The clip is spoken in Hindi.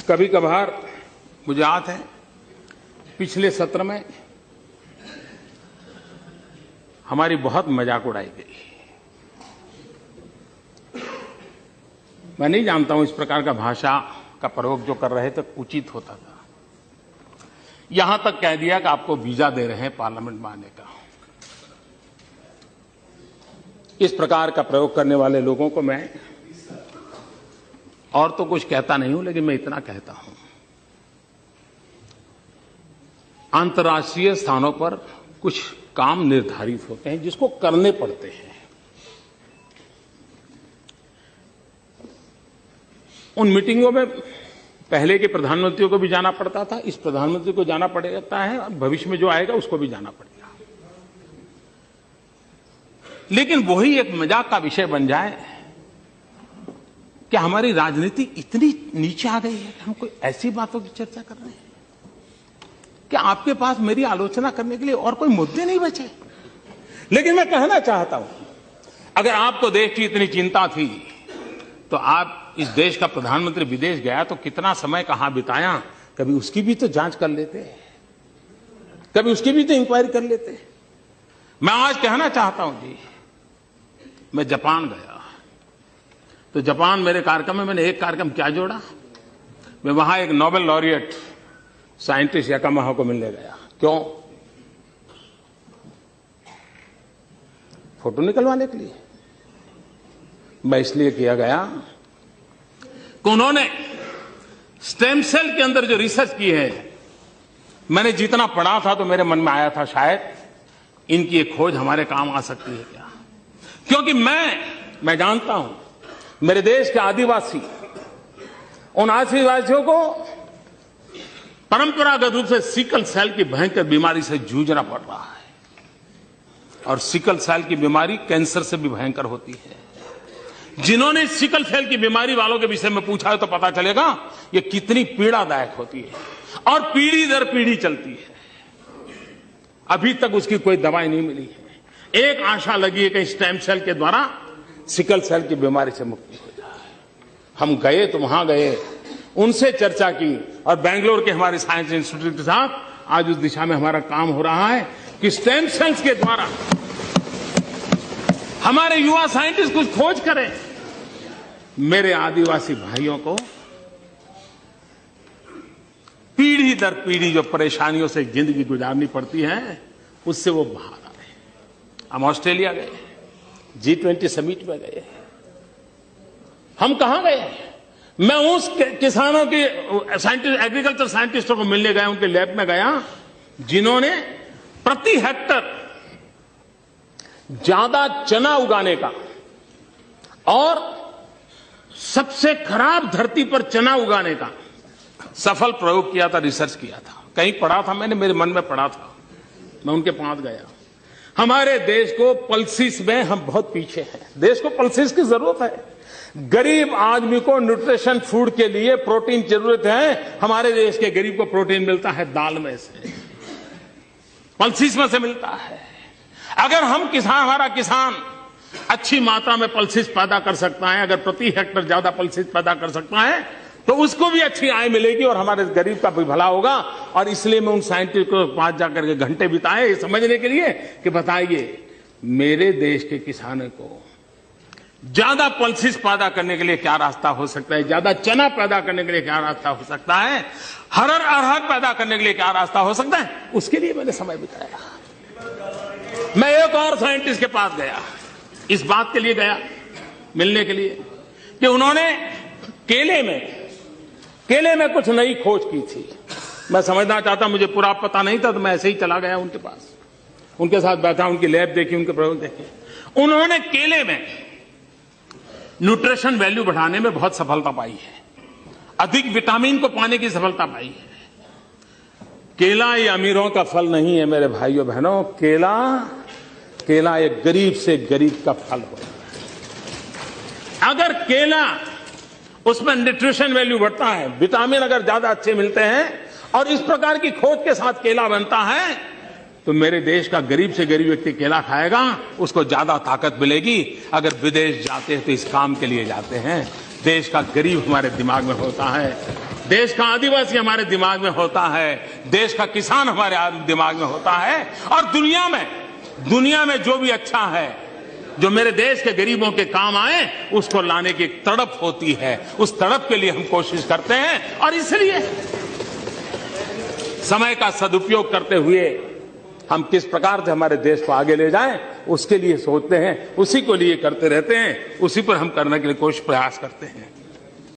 कभी कभार मुझे याद है पिछले सत्र में हमारी बहुत मजाक उड़ाई गई। मैं नहीं जानता हूं इस प्रकार का भाषा का प्रयोग जो कर रहे थे उचित होता था। यहां तक कह दिया कि आपको वीजा दे रहे हैं पार्लियामेंट में आने का। इस प्रकार का प्रयोग करने वाले लोगों को मैं और तो कुछ कहता नहीं हूं, लेकिन मैं इतना कहता हूं, अंतर्राष्ट्रीय स्थानों पर कुछ काम निर्धारित होते हैं जिसको करने पड़ते हैं। उन मीटिंगों में पहले के प्रधानमंत्रियों को भी जाना पड़ता था, इस प्रधानमंत्री को जाना पड़ता है, और भविष्य में जो आएगा उसको भी जाना पड़ेगा। लेकिन वही एक मजाक का विषय बन जाए कि हमारी राजनीति इतनी नीचे आ गई है कि हम कोई ऐसी बातों की चर्चा कर रहे हैं कि आपके पास मेरी आलोचना करने के लिए और कोई मुद्दे नहीं बचे। लेकिन मैं कहना चाहता हूं, अगर आपको देश की इतनी चिंता थी तो आप इस देश का प्रधानमंत्री विदेश गया तो कितना समय कहां बिताया, कभी उसकी भी तो जांच कर लेते, कभी उसकी भी तो इंक्वायरी कर लेते। मैं आज कहना चाहता हूं जी, मैं जापान गया तो जापान मेरे कार्यक्रम में मैंने एक कार्यक्रम क्या जोड़ा, मैं वहां एक नोबेल लॉरिएट साइंटिस्ट याकामाहा को मिलने गया। क्यों? फोटो निकलवाने के लिए। मैं इसलिए किया गया कि उन्होंने स्टेम सेल के अंदर जो रिसर्च की है, मैंने जितना पढ़ा था तो मेरे मन में आया था शायद इनकी एक खोज हमारे काम आ सकती है क्या। क्योंकि मैं जानता हूं मेरे देश के आदिवासी, उन आदिवासियों को परंपरागत रूप से सिकल सेल की भयंकर बीमारी से जूझना पड़ रहा है, और सिकल सेल की बीमारी कैंसर से भी भयंकर होती है। जिन्होंने सिकल सेल की बीमारी वालों के विषय में पूछा है तो पता चलेगा ये कितनी पीड़ादायक होती है और पीढ़ी दर पीढ़ी चलती है। अभी तक उसकी कोई दवाई नहीं मिली है। एक आशा लगी है कि स्टेम सेल के द्वारा सिकल सेल की बीमारी से मुक्ति हो जाए। हम गए तो वहां गए, उनसे चर्चा की, और बेंगलोर के हमारे साइंस इंस्टीट्यूट के साथ आज उस दिशा में हमारा काम हो रहा है कि स्टेम सेल्स के द्वारा हमारे युवा साइंटिस्ट कुछ खोज करें। मेरे आदिवासी भाइयों को पीढ़ी दर पीढ़ी जो परेशानियों से जिंदगी गुजारनी पड़ती है उससे वो बाहर आ रहे। हम ऑस्ट्रेलिया गए, G20 समिट में गए। हम कहां गए? मैं उस किसानों के साइंटिस्ट, एग्रीकल्चर साइंटिस्टों को मिलने गया, उनके लैब में गया जिन्होंने प्रति हेक्टर ज्यादा चना उगाने का और सबसे खराब धरती पर चना उगाने का सफल प्रयोग किया था, रिसर्च किया था। कहीं पढ़ा था मैंने, मेरे मन में पढ़ा था, मैं उनके पास गया। हमारे देश को पल्सिस में हम बहुत पीछे हैं। देश को पल्सिस की जरूरत है। गरीब आदमी को न्यूट्रिशन फूड के लिए प्रोटीन जरूरत है। हमारे देश के गरीब को प्रोटीन मिलता है दाल में से, पल्सिस में से मिलता है। अगर हम हमारा किसान अच्छी मात्रा में पल्सिस पैदा कर सकता है, अगर प्रति हेक्टर ज्यादा पल्सिस पैदा कर सकता है तो उसको भी अच्छी आय मिलेगी और हमारे गरीब का भी भला होगा। और इसलिए मैं उन साइंटिस्ट के पास जाकर के घंटे बिताए समझने के लिए कि बताइए मेरे देश के किसानों को ज्यादा पल्सिस पैदा करने के लिए क्या रास्ता हो सकता है, ज्यादा चना पैदा करने के लिए क्या रास्ता हो सकता है, हरड़ अरहर पैदा करने के लिए क्या रास्ता हो सकता है, उसके लिए मैंने समय बिताया। मैं एक और साइंटिस्ट के पास गया, इस बात के लिए गया मिलने के लिए कि उन्होंने केले में कुछ नई खोज की थी। मैं समझना चाहता, मुझे पूरा पता नहीं था, तो मैं ऐसे ही चला गया उनके पास, उनके साथ बैठा, उनकी लैब देखी, उनके प्रयोग देखे। उन्होंने केले में न्यूट्रिशन वैल्यू बढ़ाने में बहुत सफलता पाई है, अधिक विटामिन को पाने की सफलता पाई है। केला ये अमीरों का फल नहीं है मेरे भाइयों बहनों, केला एक गरीब से गरीब का फल हो। अगर केला उसमें न्यूट्रिशन वैल्यू बढ़ता है, विटामिन अगर ज्यादा अच्छे मिलते हैं और इस प्रकार की खोज के साथ केला बनता है तो मेरे देश का गरीब से गरीब व्यक्ति केला खाएगा, उसको ज्यादा ताकत मिलेगी। अगर विदेश जाते हैं तो इस काम के लिए जाते हैं। देश का गरीब हमारे दिमाग में होता है। देश का आदिवासी हमारे दिमाग में होता है, देश का किसान हमारे दिमाग में होता है, और दुनिया में जो भी अच्छा है, जो मेरे देश के गरीबों के काम आए, उसको लाने की एक तड़प होती है। उस तड़प के लिए हम कोशिश करते हैं, और इसलिए समय का सदुपयोग करते हुए हम किस प्रकार से हमारे देश को आगे ले जाएं, उसके लिए सोचते हैं, उसी को लिए करते रहते हैं, उसी पर हम करने के लिए कोशिश प्रयास करते हैं।